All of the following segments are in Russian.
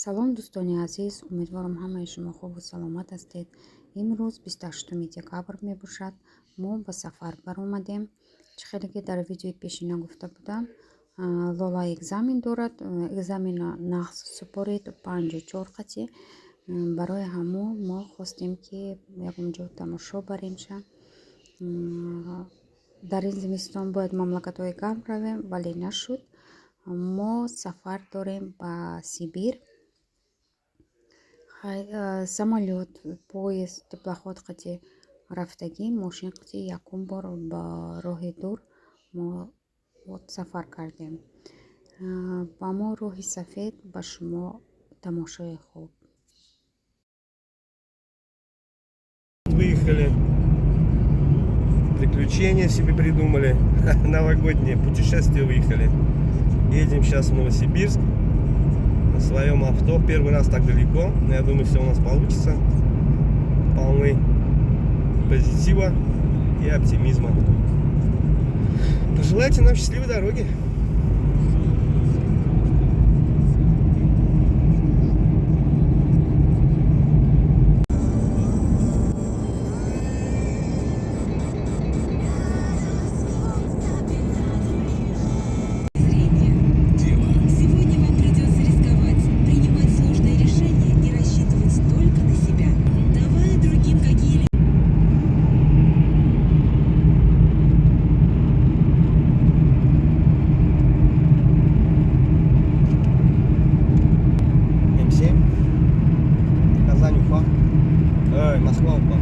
салом дӯстони азиз, умедворам ҳамаи шумо хубу саломат ҳастед. имрӯз 28 декабр мебошад. мо ба сафар баромадем. чӣ хеле ки дар видеои пешина гуфта будам, лола экзамен дорад. экзамена нағз супорид 54 қати. барои ҳамон мо хостем ки ягонҷо тамошо баремша. дар ин зимистон бояд мамлакатҳои гарм равем, вале нашуд. мо сафар дорем ба Сибир. самолёт, поезд, теплоход қати рафтагӣ, мошин қати якум бор ба роҳи дур мо сафар кардем. ба мо роҳи сафед, ба шумо тамошои хуб. Выехали, приключения себе придумали, новогоднее путешествие выехали. Едем сейчас в Новосибирск на своем авто, первый раз так далеко, но я думаю, все у нас получится. Полны позитива и оптимизма. Пожелайте нам счастливой дороги. Москва, Уфа.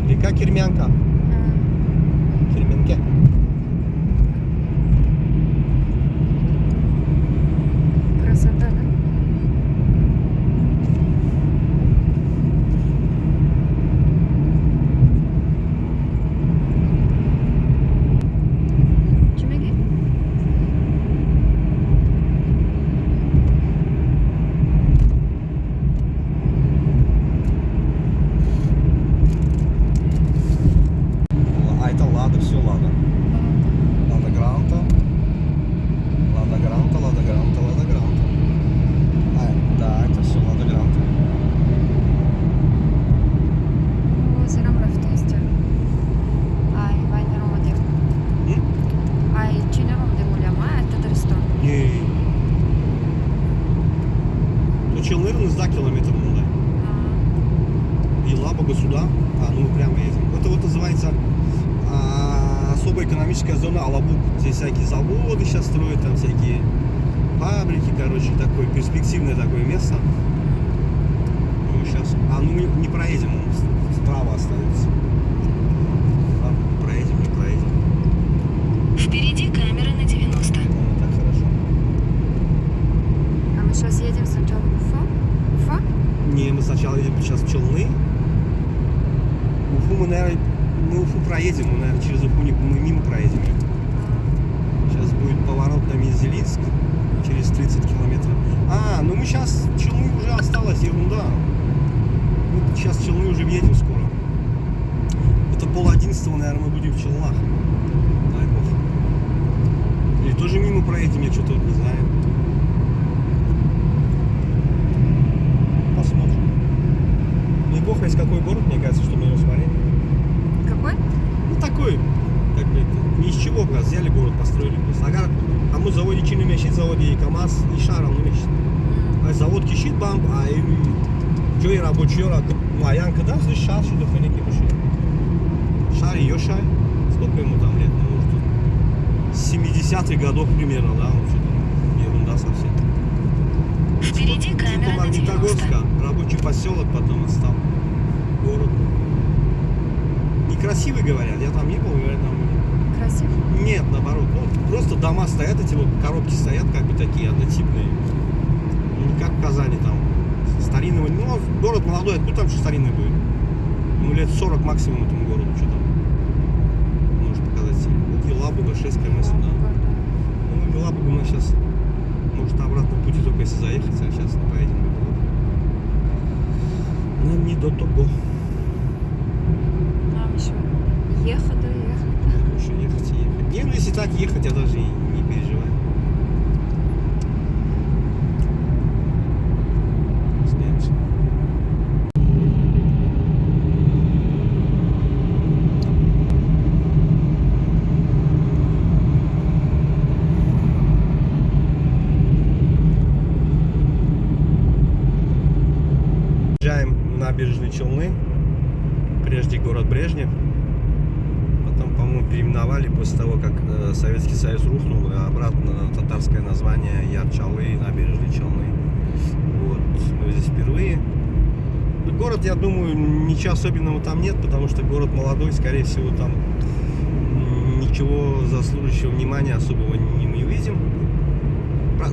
Река Кермянка. Керменке. Красота, да? Наверное, за километр надо. И Лабога сюда, мы прямо едем. Это вот называется особая экономическая зона Алабуг. Здесь всякие заводы сейчас строят, там всякие фабрики, короче, такое перспективное такое место. Ну, сейчас, мы не проедем, он справа остается. Проедем, не проедем. Впереди камера на 90. Так хорошо. А мы сейчас едем сначала в Уфа? Не, мы сначала едем сейчас в Челны. Уфу мы Уфу проедем, мы, наверное, через Уфу мы мимо проедем. Сейчас будет поворот на Мензелинск через 30 километров. Мы сейчас, Челны уже осталось, ерунда. Мы сейчас в Челны уже едем скоро. Это 10:30, наверное, мы будем в Челнах. Дай бог. Или тоже мимо проедем, я что-то не знаю. Посмотрим. Не бог весь какой город, мне кажется, что мы его смотрели. Какой? Такой, как бы, ни из чего взяли город, построили. Мы заводи Чини мешит, заводи КамАЗ и Шаром не мешит. Завод кишит бамб, Джой рабочий Маянка, да, здесь шар, что-то хоники пошли. Шар и Йошай, сколько ему там лет, может, 60-х годов примерно, да, ну, что-то ерунда совсем. Впереди Типа камера на 90. Магнитогорска, рабочий поселок потом стал. Город. Некрасивый, говорят, я там не был, говорят, там... Красиво. Нет, наоборот, ну, просто дома стоят, эти вот коробки стоят, как бы такие однотипные. Ну, не как в Казани там, старинного, ну, город молодой, откуда там что старинный будет? Ну, лет 40 максимум этому городу, что там может показать себе. Вот Елабуга, 6 км сюда. Ну, Елабугу у нас сейчас, может, на обратном пути только если заехать, а сейчас не поедем. Нам не до того. Нам еще ехать и ехать. Лучше ехать и ехать. Не, ну если так ехать, я даже и не переживаю. Дальше. Приезжаем на набережные Челны, прежде город Брежнев. Потом, по-моему, переименовали после того, как Советский Союз рухнул, и обратно татарское название Яр-Чалы, набережные Челны. Вот, мы здесь впервые. Но город, я думаю, ничего особенного там нет, потому что город молодой, скорее всего, там ничего заслуживающего внимания особого не увидим.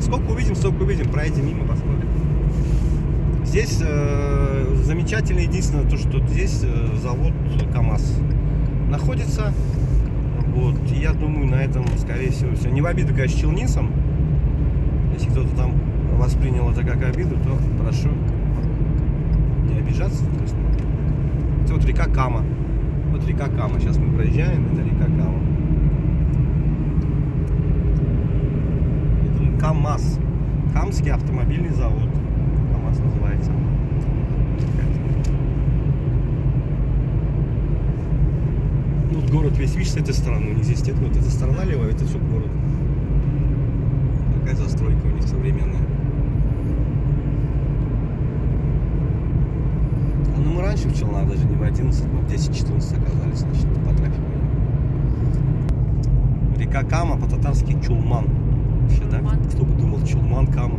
Сколько увидим, столько увидим, проедем мимо, посмотрим. Здесь замечательно единственное то, что здесь завод КАМАЗ находится. Вот, и я думаю, на этом, скорее всего, все. Не в обиду, конечно, челнинцам. Если кто-то там воспринял это как обиду, то прошу не обижаться. Это вот река Кама. Вот река Кама. Сейчас мы проезжаем, это река Кама. Это КАМАЗ. Камский автомобильный завод. КАМАЗ называется. Вот город весь, видишь, с этой стороны. У них здесь нет, вот эта сторона левая, это все город. Такая застройка у них современная. А ну мы раньше в Челнах даже не в 11, но в 10-14 оказались, значит, по трафику. Река Кама, по-татарски Чулман. Вообще, да? Кто бы думал, Чулман, Кама.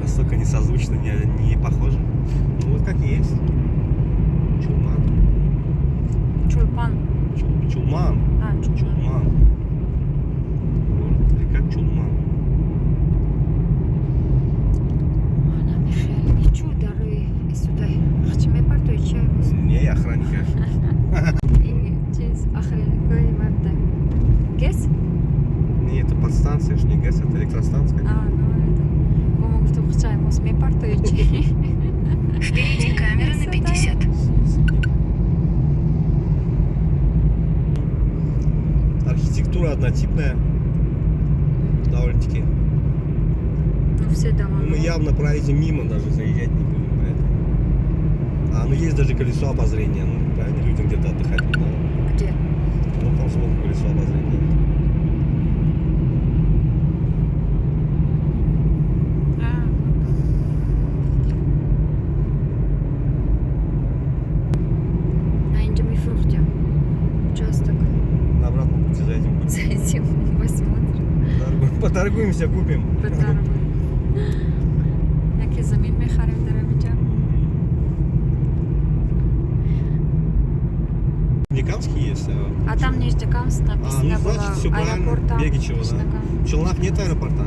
Настолько несозвучно, не похоже. Ну вот как есть. Чулман. Чулпан. Чулман. А, Чулман. Река Чулман. Ana Михаил, ничего дары сюда. Хчиме парто ичаемыз. Не, я охранник. И через охранникой варда. Гес? Не, это подстанция, что не ГЭС, это электростанция. А, ну это. Помогу, что хчаемыз. Ме парто ичи. Впереди камера на 50. Архитектура однотипная. Довольно-таки. Ну все дома. Мы явно проедем мимо, даже заезжать не будем, поэтому. А, ну есть даже колесо обозрения. Ну, правильно, людям где-то отдыхать не надо. Где? Вот там сбоку колесо обозрения. А инде мы фрухтя. Участок. На обратном пути зайдем. Зайдем, посмотрим. Поторгуемся, купим. Поторгуем. Яке замин мехарим дарабиджа. Никамский есть. А там Нижнекамск написано ну, значит, было всё правильно. аэропорта. Бегичево, да. Нижнекамск. В Челнах нет аэропорта.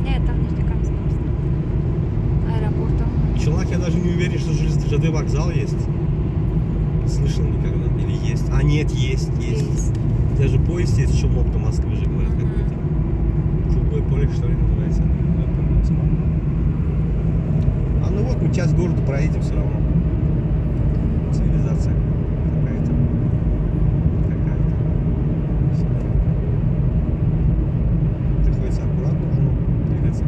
Нет, там Нижнекамск написано. Аэропортом. В Челнах я даже не уверен, что ЖД вокзал есть. Слышал никогда. Или есть. А нет, есть. Даже поезд есть в Челнов до Москвы же, говорят, какой-то. Голубое поле, что ли, называется. А ну вот, мы часть города проедем все равно. Цивилизация какая-то. Приходится аккуратно уже двигаться.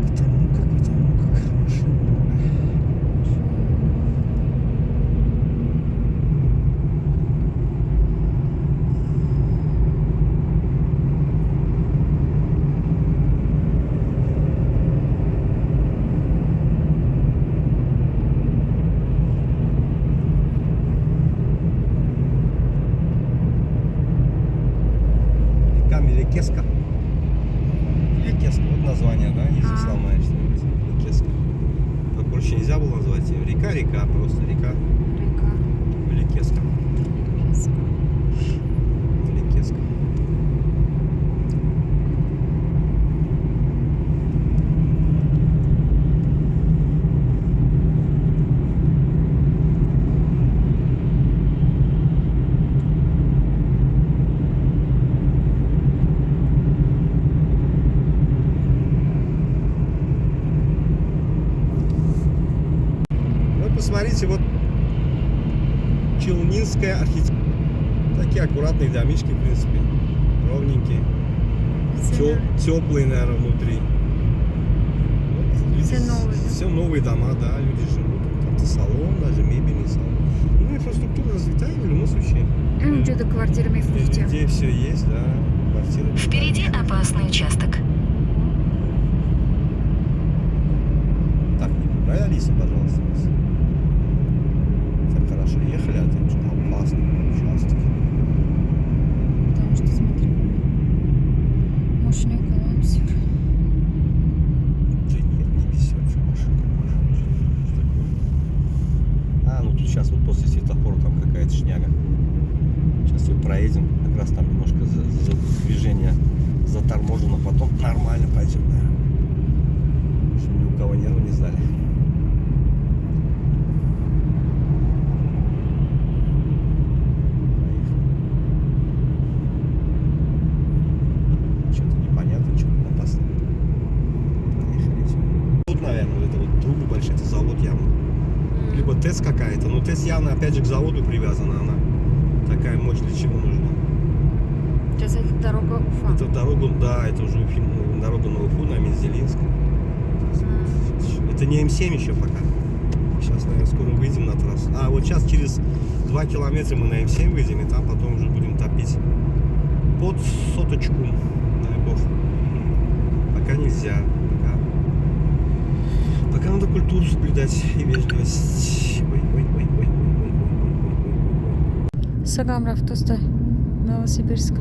Потому как машин много. Ликеска. Ликеска, вот название, да, язык сломаешь. Ликеска. Попроще нельзя было назвать ее. Река, просто река. Река. Ликеска. Ликеска. Посмотрите, вот челнинская архитектура. Такие аккуратные домишки, в принципе, ровненькие, теплые, наверное, внутри. Вот, Все новые, да? Все новые дома, да, люди живут. Как-то салон, даже мебельный салон. Ну, инфраструктура развитая в любом случае. Что-то квартирами в Уфте. Везде все есть, да, квартиры. Впереди опасный участок. Так, не пугай, Алиса, пожалуйста. Так хорошо ехали, а ты уже опасный участок. Потому что, смотри, мощный коллапсер. Да нет, не везет, что машина. А, ну тут сейчас вот после светофора там какая-то шняга. Сейчас ее проедем, как раз там немножко движение заторможено, потом нормально пойдем, наверное. Чтобы ни у кого нервы не сдали. Что-то непонятно, что-то опасно. Поехали. Тут, наверное, вот это вот трубы большие, это завод явно. Либо ТЭС какая-то, но ТЭС явно опять же к заводу привязана, она такая мощь для чего нужна. Сейчас это дорога Уфа. Это дорога, да, это уже дорога на Уфу, на Мензелинск. Это не М7 еще пока. Сейчас, наверное, скоро выйдем на трассу. А, вот сейчас через 2 километра мы на М7 выйдем, и там потом уже будем топить под соточку, дай бог. Пока нельзя, пока надо культуру соблюдать и вежливость. Ой. Сагамров, Тоста, Новосибирск.